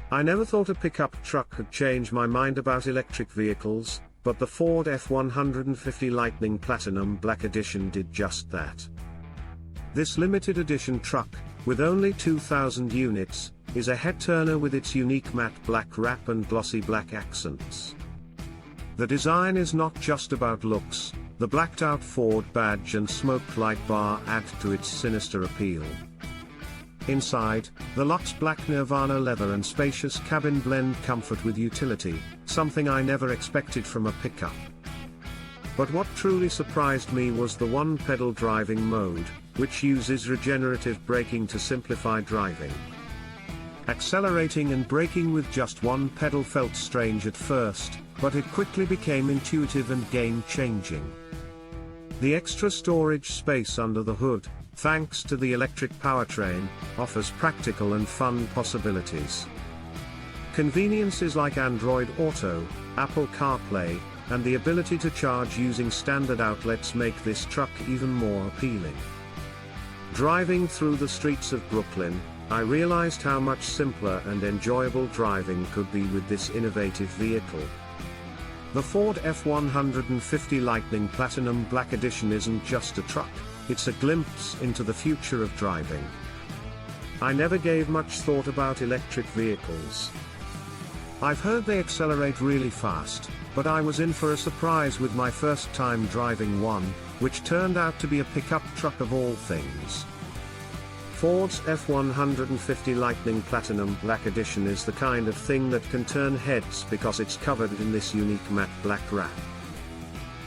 I never thought a pickup truck could change my mind about electric vehicles, but the Ford F-150 Lightning Platinum Black Edition did just that. This limited edition truck, with only 2,000 units, is a head-turner with its unique matte black wrap and glossy black accents. The design is not just about looks, the blacked-out Ford badge and smoked light bar add to its sinister appeal. Inside, the luxe black Nirvana leather and spacious cabin blend comfort with utility, something I never expected from a pickup. But what truly surprised me was the one-pedal driving mode, which uses regenerative braking to simplify driving. Accelerating and braking with just one pedal felt strange at first, but it quickly became intuitive and game-changing. The extra storage space under the hood, thanks to the electric powertrain, offers practical and fun possibilities. Conveniences like Android Auto, Apple CarPlay, and the ability to charge using standard outlets make this truck even more appealing. Driving through the streets of Brooklyn, I realized how much simpler and enjoyable driving could be with this innovative vehicle. The Ford F-150 Lightning Platinum Black Edition isn't just a truck, it's a glimpse into the future of driving. I never gave much thought about electric vehicles. I've heard they accelerate really fast, but I was in for a surprise with my first time driving one, which turned out to be a pickup truck of all things. Ford's F-150 Lightning Platinum Black Edition is the kind of thing that can turn heads because it's covered in this unique matte black wrap.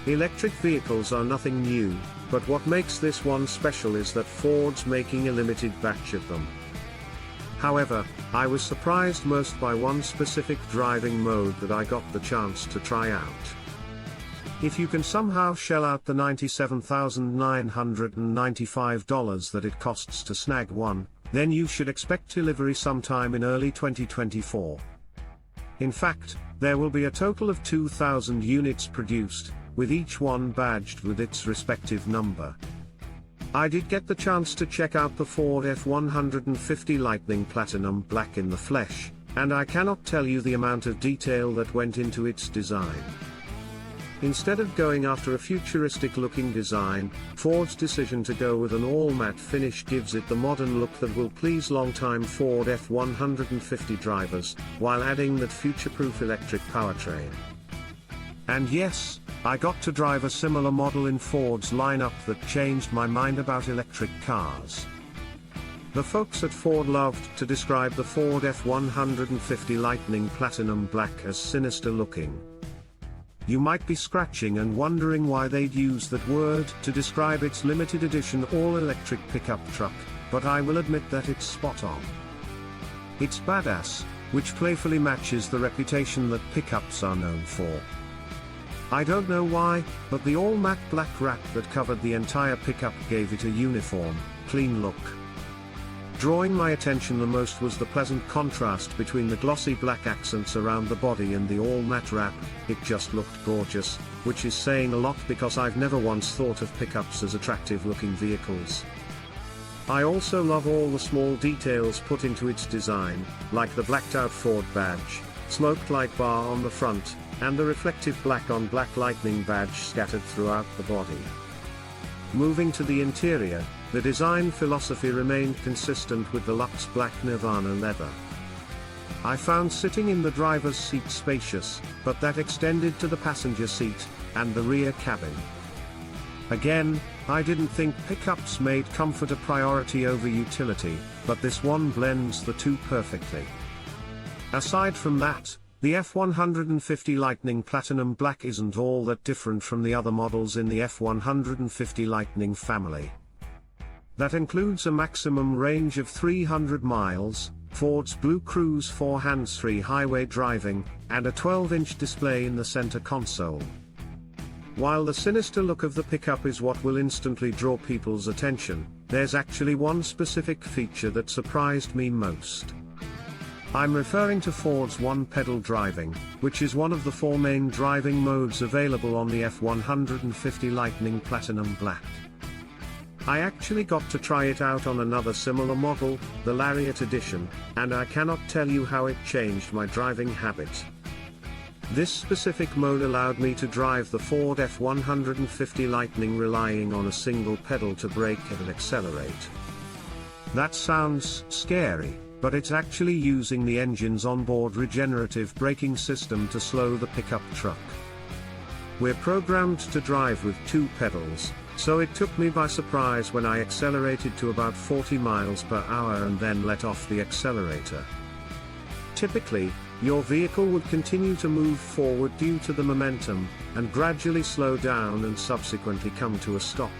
Electric vehicles are nothing new, but what makes this one special is that Ford's making a limited batch of them. However, I was surprised most by one specific driving mode that I got the chance to try out. If you can somehow shell out the $97,995 that it costs to snag one, then you should expect delivery sometime in early 2024. In fact, there will be a total of 2,000 units produced, with each one badged with its respective number. I did get the chance to check out the Ford F-150 Lightning Platinum Black in the flesh, and I cannot tell you the amount of detail that went into its design. Instead of going after a futuristic-looking design, Ford's decision to go with an all-matte finish gives it the modern look that will please long-time Ford F-150 drivers, while adding that future-proof electric powertrain. And yes, I got to drive a similar model in Ford's lineup that changed my mind about electric cars. The folks at Ford loved to describe the Ford F-150 Lightning Platinum Black as sinister looking. You might be scratching and wondering why they'd use that word to describe its limited edition all-electric pickup truck, but I will admit that it's spot on. It's badass, which playfully matches the reputation that pickups are known for. I don't know why, but the all-matte black wrap that covered the entire pickup gave it a uniform, clean look. Drawing my attention the most was the pleasant contrast between the glossy black accents around the body and the all-matte wrap. It just looked gorgeous, which is saying a lot because I've never once thought of pickups as attractive-looking vehicles. I also love all the small details put into its design, like the blacked-out Ford badge, smoked light bar on the front, and the reflective black-on-black lightning badge scattered throughout the body. Moving to the interior, the design philosophy remained consistent with the luxe black Nirvana leather. I found sitting in the driver's seat spacious, but that extended to the passenger seat, and the rear cabin. Again, I didn't think pickups made comfort a priority over utility, but this one blends the two perfectly. Aside from that, the F-150 Lightning Platinum Black isn't all that different from the other models in the F-150 Lightning family. That includes a maximum range of 300 miles, Ford's Blue Cruise 4 hands-free highway driving, and a 12-inch display in the center console. While the sinister look of the pickup is what will instantly draw people's attention, there's actually one specific feature that surprised me most. I'm referring to Ford's one-pedal driving, which is one of the 4 main driving modes available on the F-150 Lightning Platinum Black. I actually got to try it out on another similar model, the Lariat Edition, and I cannot tell you how it changed my driving habit. This specific mode allowed me to drive the Ford F-150 Lightning relying on a single pedal to brake and accelerate. That sounds scary, but it's actually using the engine's onboard regenerative braking system to slow the pickup truck. We're programmed to drive with 2 pedals, so it took me by surprise when I accelerated to about 40 miles per hour and then let off the accelerator. Typically, your vehicle would continue to move forward due to the momentum, and gradually slow down and subsequently come to a stop.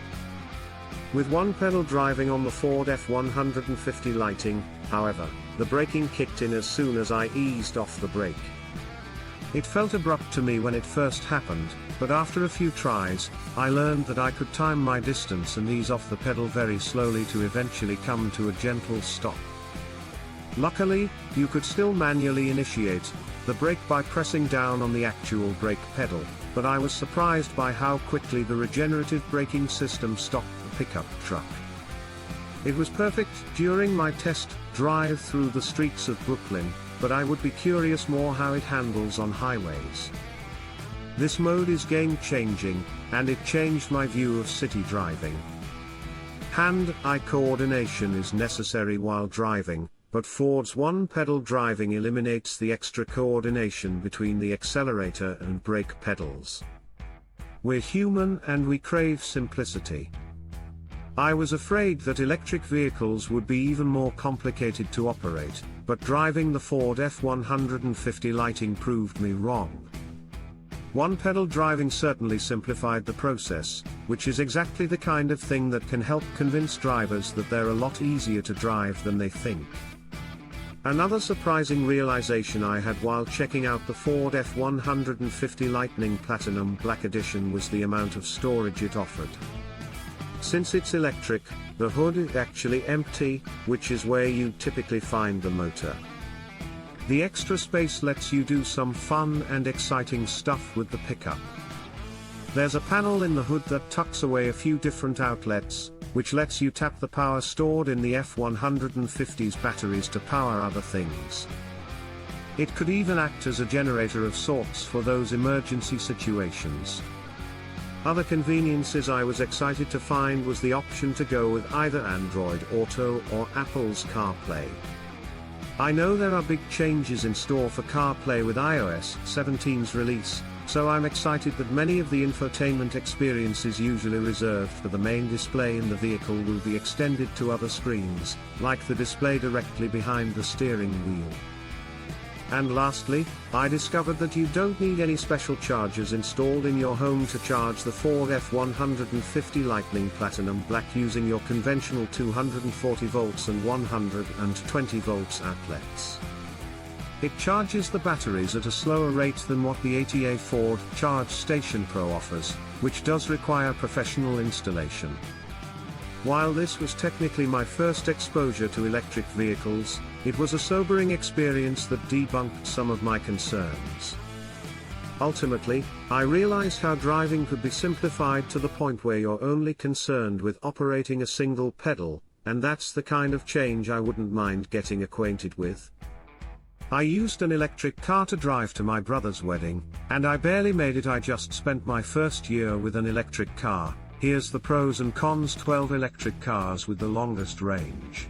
With 1 pedal driving on the Ford F-150 Lightning, however, the braking kicked in as soon as I eased off the brake. It felt abrupt to me when it first happened, but after a few tries, I learned that I could time my distance and ease off the pedal very slowly to eventually come to a gentle stop. Luckily, you could still manually initiate the brake by pressing down on the actual brake pedal, but I was surprised by how quickly the regenerative braking system stopped the pickup truck. It was perfect during my test drive through the streets of Brooklyn, but I would be curious more how it handles on highways. This mode is game-changing, and it changed my view of city driving. Hand-eye coordination is necessary while driving, but Ford's 1-pedal driving eliminates the extra coordination between the accelerator and brake pedals. We're human and we crave simplicity. I was afraid that electric vehicles would be even more complicated to operate, but driving the Ford F-150 Lightning proved me wrong. 1-pedal driving certainly simplified the process, which is exactly the kind of thing that can help convince drivers that they're a lot easier to drive than they think. Another surprising realization I had while checking out the Ford F-150 Lightning Platinum Black Edition was the amount of storage it offered. Since it's electric, the hood is actually empty, which is where you typically find the motor. The extra space lets you do some fun and exciting stuff with the pickup. There's a panel in the hood that tucks away a few different outlets, which lets you tap the power stored in the F-150's batteries to power other things. It could even act as a generator of sorts for those emergency situations. Other conveniences I was excited to find was the option to go with either Android Auto or Apple's CarPlay. I know there are big changes in store for CarPlay with iOS 17's release, so I'm excited that many of the infotainment experiences usually reserved for the main display in the vehicle will be extended to other screens, like the display directly behind the steering wheel. And lastly, I discovered that you don't need any special chargers installed in your home to charge the Ford F-150 Lightning Platinum Black using your conventional 240 volts and 120 volts outlets. It charges the batteries at a slower rate than what the ATA Ford Charge Station Pro offers, which does require professional installation. While this was technically my first exposure to electric vehicles, it was a sobering experience that debunked some of my concerns. Ultimately, I realized how driving could be simplified to the point where you're only concerned with operating a single pedal, and that's the kind of change I wouldn't mind getting acquainted with. I used an electric car to drive to my brother's wedding, and I barely made it. I just spent my first year with an electric car. Here's the pros and cons: 12 electric cars with the longest range.